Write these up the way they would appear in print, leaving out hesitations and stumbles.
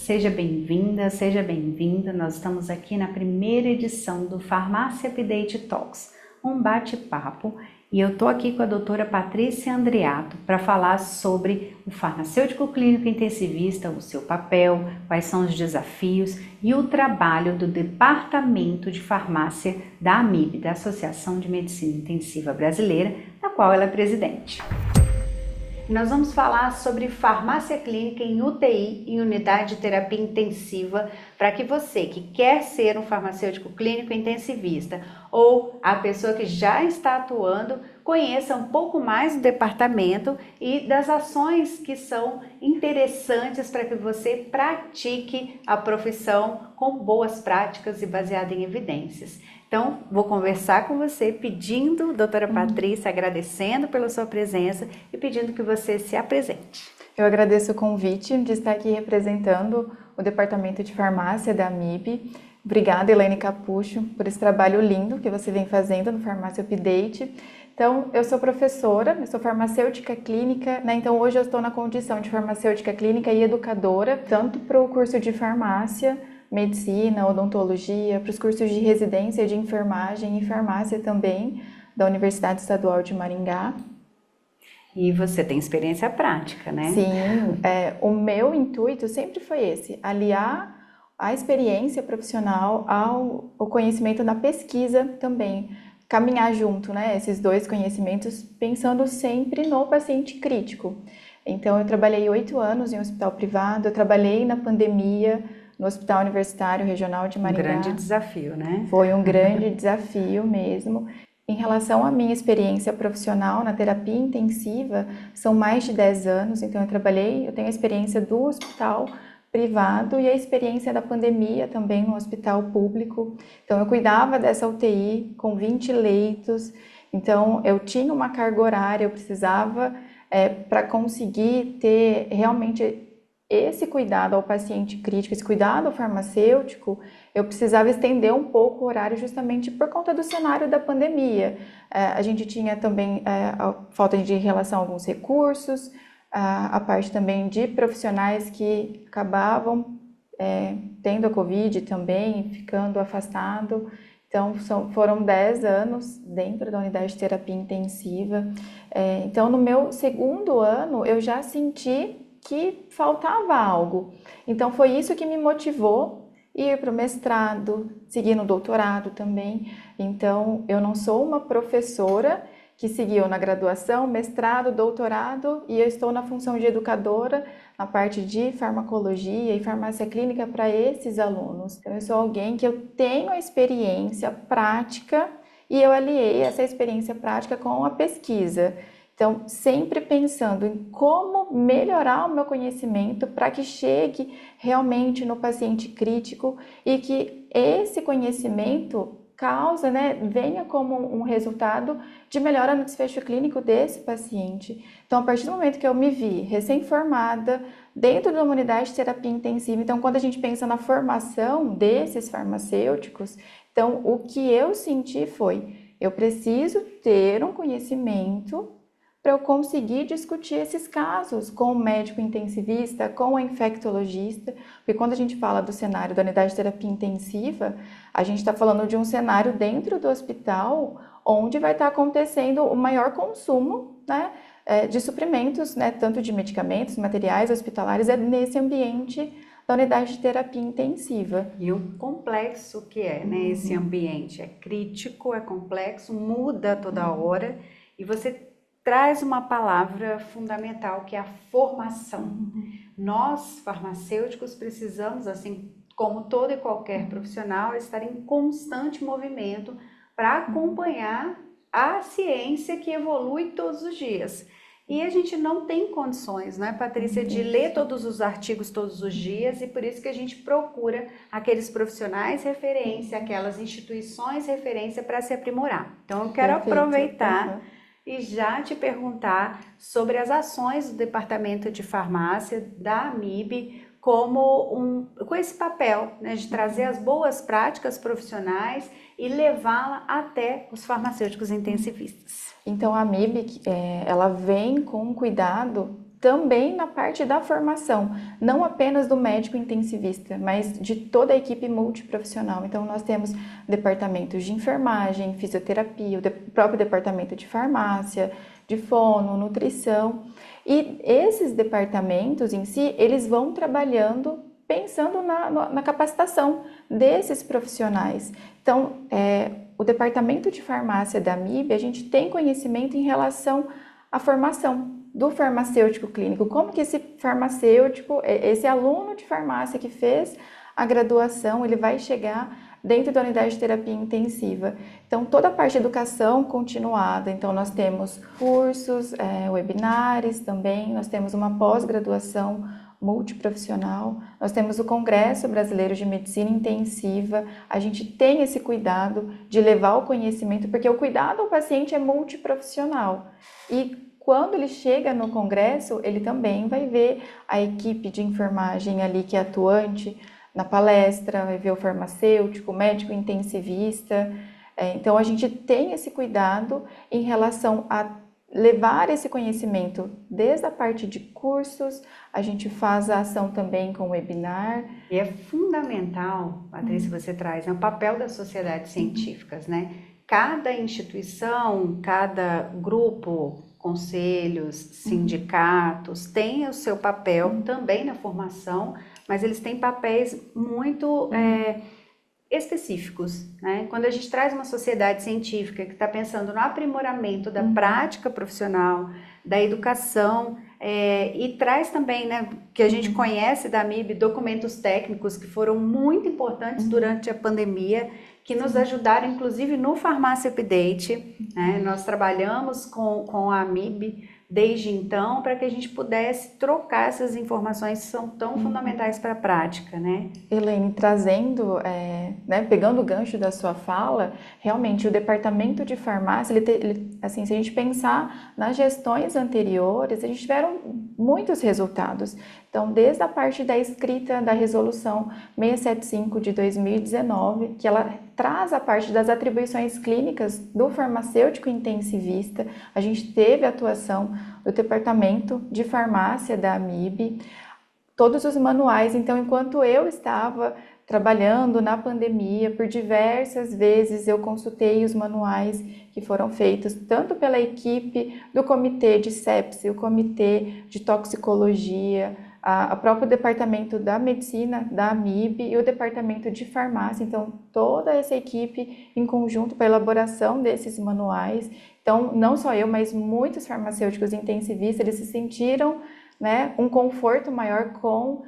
Seja bem-vinda, seja bem-vindo. Nós estamos aqui na primeira edição do Farmácia Update Talks, um bate-papo, e eu estou aqui com a doutora Patrícia Andreato para falar sobre o farmacêutico clínico intensivista, o seu papel, quais são os desafios e o trabalho do Departamento de Farmácia da AMIB, da Associação de Medicina Intensiva Brasileira, da qual ela é presidente. Nós vamos falar sobre farmácia clínica em UTI, em unidade de terapia intensiva, para que você que quer ser um farmacêutico clínico intensivista ou a pessoa que já está atuando, conheça um pouco mais do departamento e das ações que são interessantes para que você pratique a profissão com boas práticas e baseada em evidências. Então, vou conversar com você pedindo, doutora Patrícia, agradecendo pela sua presença e pedindo que você se apresente. Eu agradeço o convite de estar aqui representando o Departamento de Farmácia da AMIB. Obrigada, Elaine Capucho, por esse trabalho lindo que você vem fazendo no Farmácia Update. Então, eu sou professora, eu sou farmacêutica clínica, né? Então hoje eu estou na condição de farmacêutica clínica e educadora, tanto para o curso de farmácia, medicina, odontologia, para os cursos de residência de enfermagem e farmácia também, da Universidade Estadual de Maringá. E você tem experiência prática, né? Sim, o meu intuito sempre foi esse, aliar a experiência profissional ao conhecimento da pesquisa também, caminhar junto, né, esses dois conhecimentos, pensando sempre no paciente crítico. Então, eu trabalhei 8 anos em um hospital privado, eu trabalhei na pandemia, no Hospital Universitário Regional de Maringá. Um grande desafio, né? Foi um grande desafio mesmo. Em relação à minha experiência profissional na terapia intensiva, são mais de 10 anos, então eu tenho a experiência do hospital privado e a experiência da pandemia também no hospital público. Então eu cuidava dessa UTI com 20 leitos, então eu tinha uma carga horária, eu precisava, para conseguir ter realmente esse cuidado ao paciente crítico, esse cuidado ao farmacêutico, eu precisava estender um pouco o horário justamente por conta do cenário da pandemia. A gente tinha também a falta de relação a alguns recursos, a parte também de profissionais que acabavam tendo a Covid também, ficando afastado. Então, foram 10 anos dentro da unidade de terapia intensiva. Então, no meu segundo ano, eu já senti que faltava algo. Então foi isso que me motivou a ir para o mestrado, seguir no doutorado também. Então eu não sou uma professora que seguiu na graduação, mestrado, doutorado, e eu estou na função de educadora na parte de farmacologia e farmácia clínica para esses alunos. Então eu sou alguém que eu tenho a experiência prática e eu aliei essa experiência prática com a pesquisa. Então, sempre pensando em como melhorar o meu conhecimento para que chegue realmente no paciente crítico e que esse conhecimento venha como um resultado de melhora no desfecho clínico desse paciente. Então, a partir do momento que eu me vi recém-formada dentro de uma unidade de terapia intensiva, então quando a gente pensa na formação desses farmacêuticos, então o que eu senti foi, eu preciso ter um conhecimento para eu conseguir discutir esses casos com o médico intensivista, com o infectologista, porque quando a gente fala do cenário da unidade de terapia intensiva, a gente está falando de um cenário dentro do hospital, onde vai estar acontecendo o maior consumo, né, de suprimentos, né, tanto de medicamentos, materiais hospitalares, nesse ambiente da unidade de terapia intensiva. E o complexo que né, esse ambiente é crítico, é complexo, muda toda hora, e você traz uma palavra fundamental, que é a formação. Nós, farmacêuticos, precisamos, assim como todo e qualquer profissional, estar em constante movimento para acompanhar a ciência que evolui todos os dias. E a gente não tem condições, né, Patrícia, de ler todos os artigos todos os dias, e por isso que a gente procura aqueles profissionais referência, aquelas instituições referência para se aprimorar. Então eu quero aproveitar e já te perguntar sobre as ações do Departamento de Farmácia da AMIB com esse papel, né, de trazer as boas práticas profissionais e levá-la até os farmacêuticos intensivistas. Então a AMIB, ela vem com um cuidado também na parte da formação, não apenas do médico intensivista, mas de toda a equipe multiprofissional. Então, nós temos departamentos de enfermagem, fisioterapia, o próprio departamento de farmácia, de fono, nutrição. E esses departamentos em si, eles vão trabalhando pensando na capacitação desses profissionais. Então, o departamento de farmácia da MIB, a gente tem conhecimento em relação à formação do farmacêutico clínico, como que esse farmacêutico, esse aluno de farmácia que fez a graduação, ele vai chegar dentro da unidade de terapia intensiva. Então, toda a parte de educação continuada, então nós temos cursos, webinars também, nós temos uma pós-graduação multiprofissional, nós temos o Congresso Brasileiro de Medicina Intensiva, a gente tem esse cuidado de levar o conhecimento, porque o cuidado ao paciente é multiprofissional. E quando ele chega no congresso, ele também vai ver a equipe de enfermagem ali que é atuante na palestra, vai ver o farmacêutico, o médico intensivista. Então, a gente tem esse cuidado em relação a levar esse conhecimento desde a parte de cursos, a gente faz a ação também com webinar. E é fundamental, Patrícia, você traz, o papel das sociedades científicas, né? Cada instituição, cada grupo, conselhos, sindicatos, tem o seu papel também na formação, mas eles têm papéis muito específicos, né? Quando a gente traz uma sociedade científica que está pensando no aprimoramento da prática profissional, da educação, e traz também, né, que a gente conhece da MIB, documentos técnicos que foram muito importantes durante a pandemia, que nos ajudaram, inclusive, no Farmácia Update, né? Nós trabalhamos com a MIB desde então, para que a gente pudesse trocar essas informações que são tão fundamentais para a prática, né? Elaine, trazendo, pegando o gancho da sua fala, realmente o departamento de farmácia, assim, se a gente pensar nas gestões anteriores, a gente tiveram muitos resultados. Então, desde a parte da escrita da resolução 675 de 2019, que ela traz a parte das atribuições clínicas do farmacêutico intensivista, a gente teve a atuação do departamento de farmácia da AMIB, todos os manuais. Então, enquanto eu estava trabalhando na pandemia, por diversas vezes eu consultei os manuais que foram feitos tanto pela equipe do comitê de sepse, o comitê de toxicologia, o próprio departamento da medicina da AMIB e o departamento de farmácia. Então, toda essa equipe em conjunto para a elaboração desses manuais. Então, não só eu, mas muitos farmacêuticos intensivistas, eles se sentiram, né, um conforto maior com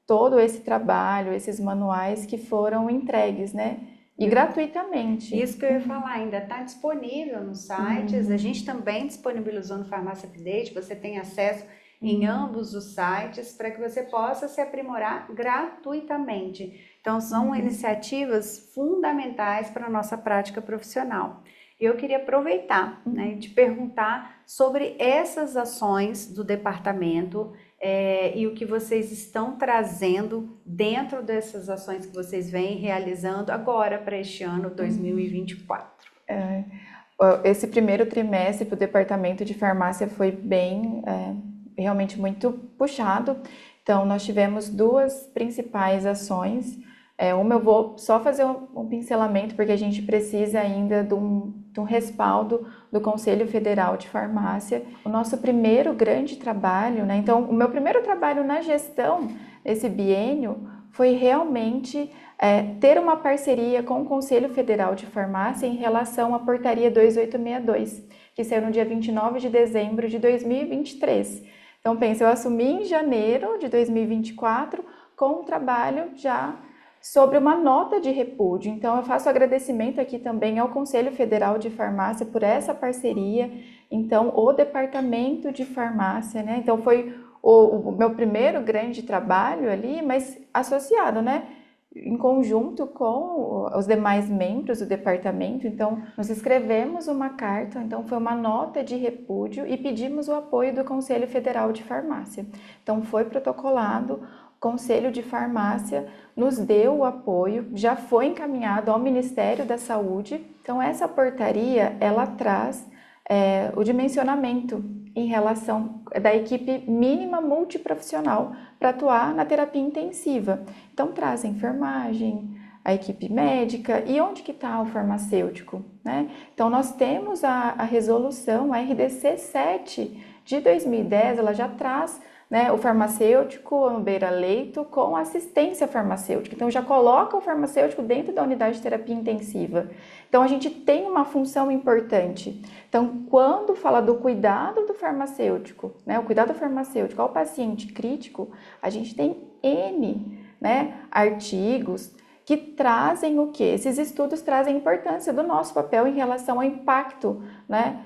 todo esse trabalho, esses manuais que foram entregues, né? E gratuitamente. Isso que eu ia falar, ainda está disponível nos sites, a gente também disponibilizou no Farmácia Update, você tem acesso em ambos os sites para que você possa se aprimorar gratuitamente. Então, são iniciativas fundamentais para a nossa prática profissional. Eu queria aproveitar, né, de perguntar sobre essas ações do departamento e o que vocês estão trazendo dentro dessas ações que vocês vêm realizando agora para este ano 2024. Esse primeiro trimestre para o departamento de farmácia foi bem, realmente muito puxado. Então, nós tivemos duas principais ações. Uma eu vou só fazer um pincelamento, porque a gente precisa ainda de um respaldo do Conselho Federal de Farmácia. O nosso primeiro grande trabalho, né? Então, o meu primeiro trabalho na gestão desse biênio foi realmente ter uma parceria com o Conselho Federal de Farmácia em relação à Portaria 2862, que saiu no dia 29 de dezembro de 2023. Então, pensa, eu assumi em janeiro de 2024 com um trabalho já sobre uma nota de repúdio. Então, eu faço agradecimento aqui também ao Conselho Federal de Farmácia por essa parceria. Então, o Departamento de Farmácia, né? Então, foi o meu primeiro grande trabalho ali, mas associado, né? Em conjunto com os demais membros do departamento. Então, nós escrevemos uma carta, então foi uma nota de repúdio e pedimos o apoio do Conselho Federal de Farmácia. Então, foi protocolado, o Conselho de Farmácia nos deu o apoio, já foi encaminhado ao Ministério da Saúde. Então, essa portaria, ela traz o dimensionamento em relação da equipe mínima multiprofissional para atuar na terapia intensiva. Então, traz a enfermagem, a equipe médica e onde que está o farmacêutico, né? Então, nós temos a resolução, a RDC 7 de 2010, ela já traz, né, o farmacêutico no beira-leito com assistência farmacêutica. Então, já coloca o farmacêutico dentro da unidade de terapia intensiva. Então, a gente tem uma função importante. Então, quando fala do cuidado do farmacêutico, né, o cuidado farmacêutico ao paciente crítico, a gente tem N, né, artigos que trazem o quê? Esses estudos trazem a importância do nosso papel em relação ao impacto, né,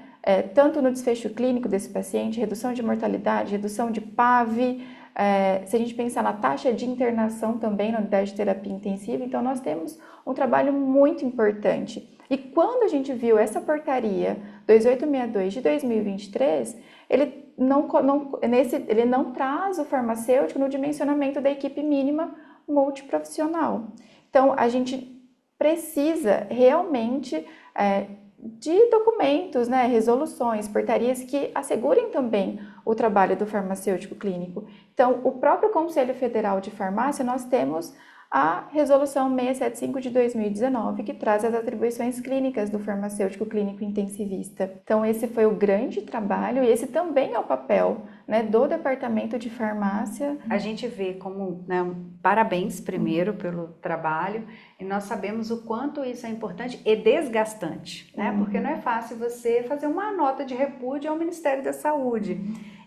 tanto no desfecho clínico desse paciente, redução de mortalidade, redução de PAV, se a gente pensar na taxa de internação também na unidade de terapia intensiva, então nós temos um trabalho muito importante. E quando a gente viu essa portaria 2862 de 2023, ele não traz o farmacêutico no dimensionamento da equipe mínima multiprofissional. Então, a gente precisa realmente de documentos, né, resoluções, portarias que assegurem também o trabalho do farmacêutico clínico. Então, o próprio Conselho Federal de Farmácia, nós temos a Resolução 675 de 2019, que traz as atribuições clínicas do farmacêutico clínico intensivista. Então, esse foi o grande trabalho e esse também é o papel, né, do Departamento de Farmácia. A gente vê como, né, parabéns primeiro pelo trabalho, e nós sabemos o quanto isso é importante e desgastante, né? Porque não é fácil você fazer uma nota de repúdio ao Ministério da Saúde.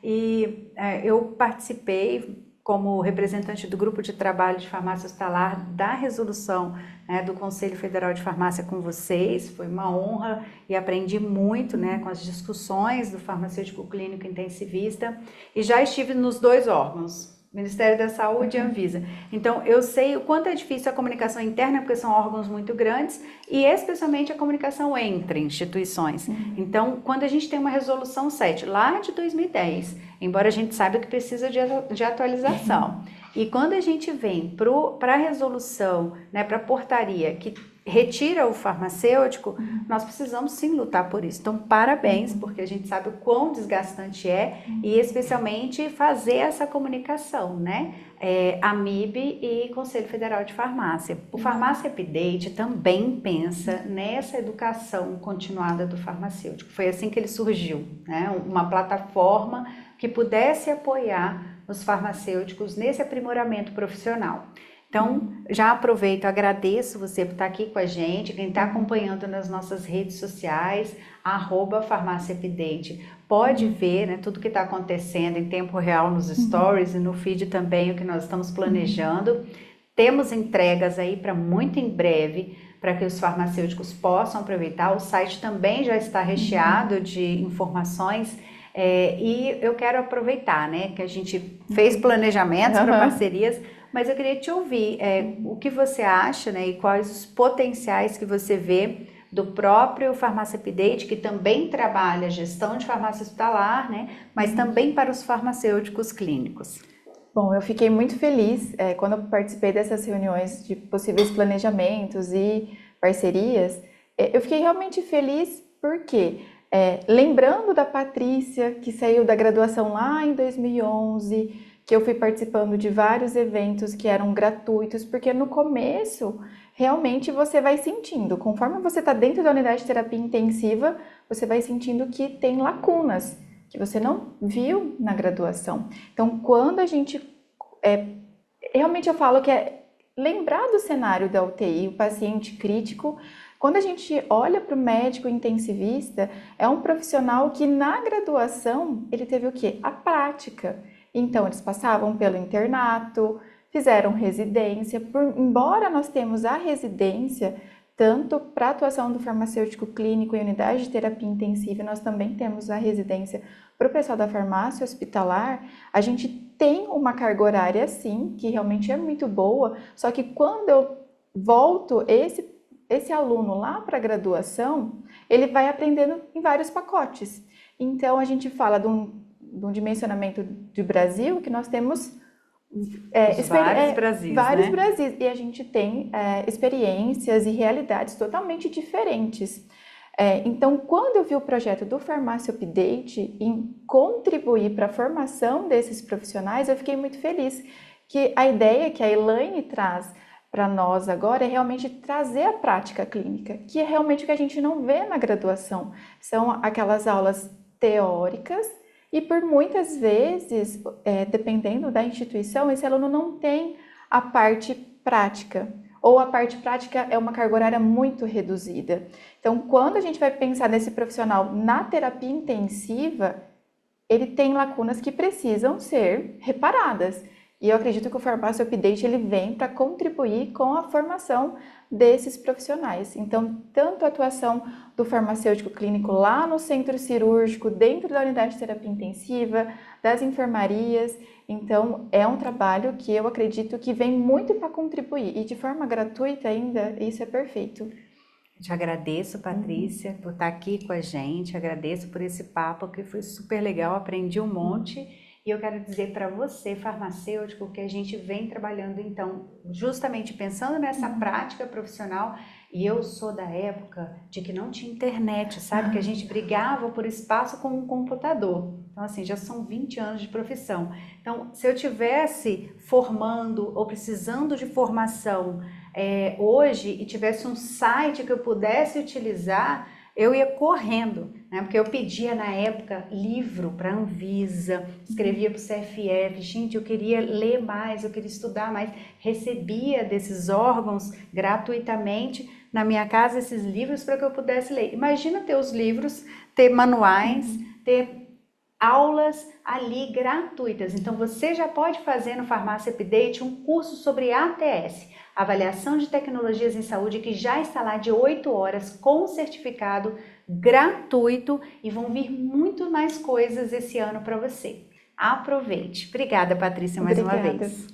E eu participei como representante do grupo de trabalho de farmácia hospitalar da resolução, né, do Conselho Federal de Farmácia com vocês. Foi uma honra e aprendi muito, né, com as discussões do farmacêutico clínico intensivista, e já estive nos dois órgãos, Ministério da Saúde e Anvisa. Então, eu sei o quanto é difícil a comunicação interna, porque são órgãos muito grandes, e especialmente a comunicação entre instituições. Então, quando a gente tem uma resolução 7, lá de 2010, embora a gente saiba que precisa de atualização, e quando a gente vem para a resolução, né, para a portaria que retira o farmacêutico, nós precisamos sim lutar por isso. Então, parabéns, porque a gente sabe o quão desgastante é, e especialmente fazer essa comunicação, né? AMIB e Conselho Federal de Farmácia. O Farmácia Update também pensa nessa educação continuada do farmacêutico. Foi assim que ele surgiu, né? Uma plataforma que pudesse apoiar os farmacêuticos nesse aprimoramento profissional. Então, já aproveito, agradeço você por estar aqui com a gente, quem está acompanhando nas nossas redes sociais, @farmáciaupdate, pode ver, né, tudo que está acontecendo em tempo real nos stories e no feed também, o que nós estamos planejando. Temos entregas aí para muito em breve, para que os farmacêuticos possam aproveitar. O site também já está recheado de informações. E eu quero aproveitar, né, que a gente fez planejamentos para parcerias, mas eu queria te ouvir o que você acha, né, e quais os potenciais que você vê do próprio Farmácia Update, que também trabalha gestão de farmácia hospitalar, né, mas também para os farmacêuticos clínicos. Bom, eu fiquei muito feliz quando eu participei dessas reuniões de possíveis planejamentos e parcerias. Eu fiquei realmente feliz porque, lembrando da Patrícia, que saiu da graduação lá em 2011, que eu fui participando de vários eventos que eram gratuitos, porque no começo, realmente você vai sentindo, conforme você está dentro da unidade de terapia intensiva, você vai sentindo que tem lacunas, que você não viu na graduação. Então, quando a gente, realmente eu falo que lembrar do cenário da UTI, o paciente crítico, quando a gente olha para o médico intensivista, é um profissional que na graduação, ele teve o quê? A prática. Então, eles passavam pelo internato, fizeram residência. Embora nós temos a residência, tanto para a atuação do farmacêutico clínico em unidade de terapia intensiva, nós também temos a residência para o pessoal da farmácia hospitalar, a gente tem uma carga horária, sim, que realmente é muito boa, só que quando eu volto esse aluno lá para a graduação, ele vai aprendendo em vários pacotes. Então, a gente fala de um dimensionamento de Brasil, que nós temos vários Brasis, vários né? Brasis, e a gente tem experiências e realidades totalmente diferentes. Então, quando eu vi o projeto do Farmácia Update em contribuir para a formação desses profissionais, eu fiquei muito feliz que a ideia que a Elaine traz para nós agora é realmente trazer a prática clínica, que é realmente o que a gente não vê na graduação. São aquelas aulas teóricas e por muitas vezes, dependendo da instituição, esse aluno não tem a parte prática, ou a parte prática é uma carga horária muito reduzida. Então, quando a gente vai pensar nesse profissional na terapia intensiva, ele tem lacunas que precisam ser reparadas. E eu acredito que o Farmácia Update ele vem para contribuir com a formação desses profissionais. Então, tanto a atuação do farmacêutico clínico lá no centro cirúrgico, dentro da unidade de terapia intensiva, das enfermarias. Então, é um trabalho que eu acredito que vem muito para contribuir. E de forma gratuita ainda, isso é perfeito. Te agradeço, Patrícia, por estar aqui com a gente. Agradeço por esse papo que foi super legal, aprendi um monte. E eu quero dizer para você, farmacêutico, que a gente vem trabalhando, então, justamente pensando nessa prática profissional. E eu sou da época de que não tinha internet, sabe? Que a gente brigava por espaço com um computador. Então, assim, já são 20 anos de profissão. Então, se eu tivesse formando ou precisando de formação hoje e tivesse um site que eu pudesse utilizar, eu ia correndo, né? Porque eu pedia na época livro para a Anvisa, escrevia para o CFF, gente, eu queria ler mais, eu queria estudar mais, recebia desses órgãos gratuitamente na minha casa esses livros para que eu pudesse ler. Imagina ter os livros, ter manuais, ter aulas ali gratuitas. Então você já pode fazer no Farmácia Update um curso sobre ATS, Avaliação de Tecnologias em Saúde, que já está lá de 8 horas com certificado gratuito e vão vir muito mais coisas esse ano para você. Aproveite. Obrigada, Patrícia, mais uma vez.